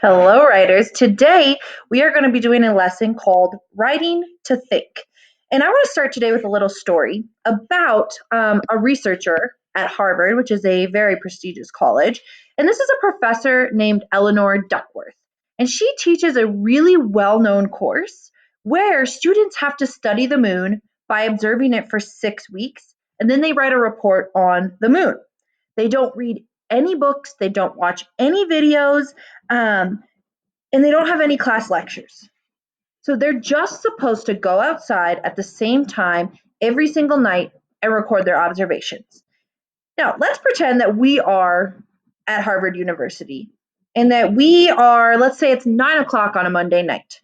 Hello, writers. Today we are going to be doing a lesson called Writing to Think. And I want to start today with a little story about a researcher at Harvard, which is a very prestigious college. And this is a professor named Eleanor Duckworth. And she teaches a really well known course where students have to study the moon by observing it for 6 weeks. And then they write a report on the moon. They don't read any books, they don't watch any videos. Um, and they don't have any class lectures. So they're just supposed to go outside at the same time every single night and record their observations. Now, let's pretend that we are at Harvard University and that we are, let's say it's 9 o'clock on a Monday night,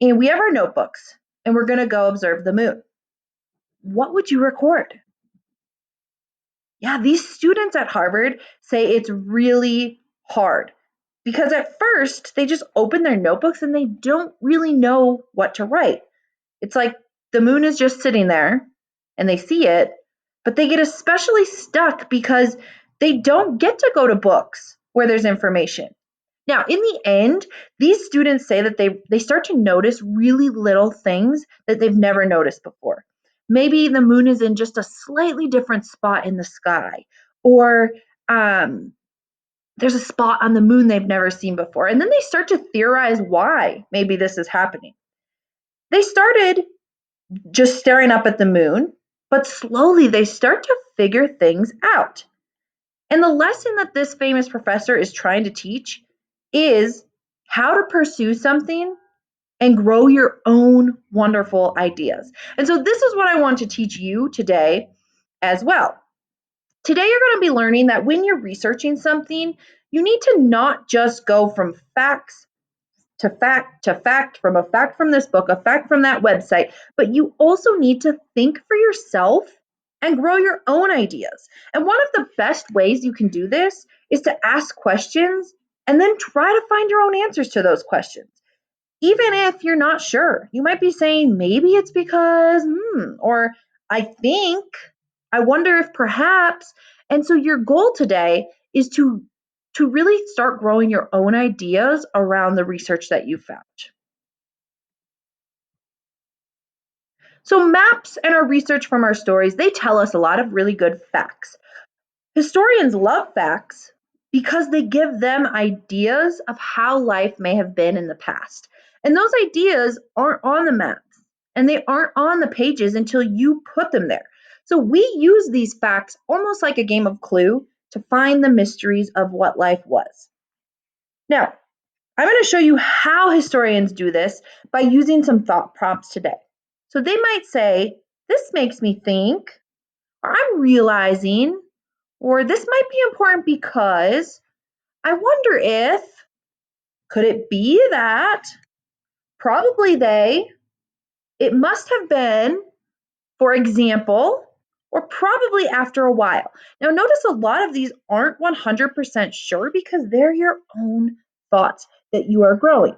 and we have our notebooks and we're going to go observe the moon. What would you record? Yeah, these students at Harvard say it's really hard because at first they just open their notebooks and they don't really know what to write. It's like the moon is just sitting there and they see it, but they get especially stuck because they don't get to go to books where there's information. Now, in the end, these students say that they start to notice really little things that they've never noticed before. Maybe the moon is in just a slightly different spot in the sky, or there's a spot on the moon they've never seen before. And then they start to theorize why maybe this is happening. They started just staring up at the moon, but slowly they start to figure things out. And the lesson that this famous professor is trying to teach is how to pursue something and grow your own wonderful ideas. And so, this is what I want to teach you today as well. Today, you're going to be learning that when you're researching something, you need to not just go from facts to fact to fact, from a fact from this book, a fact from that website, but you also need to think for yourself and grow your own ideas. And one of the best ways you can do this is to ask questions and then try to find your own answers to those questions. Even if you're not sure, you might be saying, maybe it's because, or I think, I wonder if perhaps. And so your goal today is to really start growing your own ideas around the research that you found. So maps and our research from our stories, they tell us a lot of really good facts. Historians love facts because they give them ideas of how life may have been in the past. And those ideas aren't on the maps and they aren't on the pages until you put them there. So we use these facts almost like a game of Clue to find the mysteries of what life was. Now, I'm going to show you how historians do this by using some thought prompts today. So they might say, this makes me think, or I'm realizing, or this might be important because I wonder if, could it be that, probably they, it must have been, for example, or probably after a while. Now, notice a lot of these aren't 100% sure because they're your own thoughts that you are growing.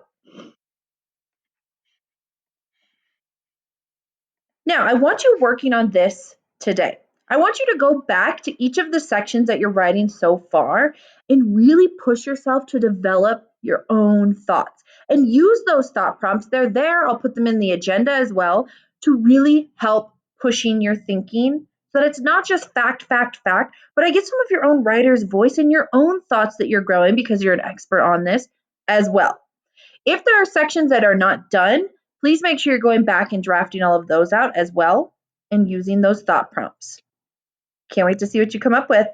Now, I want you working on this today. I want you to go back to each of the sections that you're writing so far and really push yourself to develop your own thoughts and use those thought prompts. They're there. I'll put them in the agenda as well to really help pushing your thinking so that it's not just fact, fact, fact, but I get some of your own writer's voice and your own thoughts that you're growing because you're an expert on this as well. If there are sections that are not done, please make sure you're going back and drafting all of those out as well and using those thought prompts. Can't wait to see what you come up with.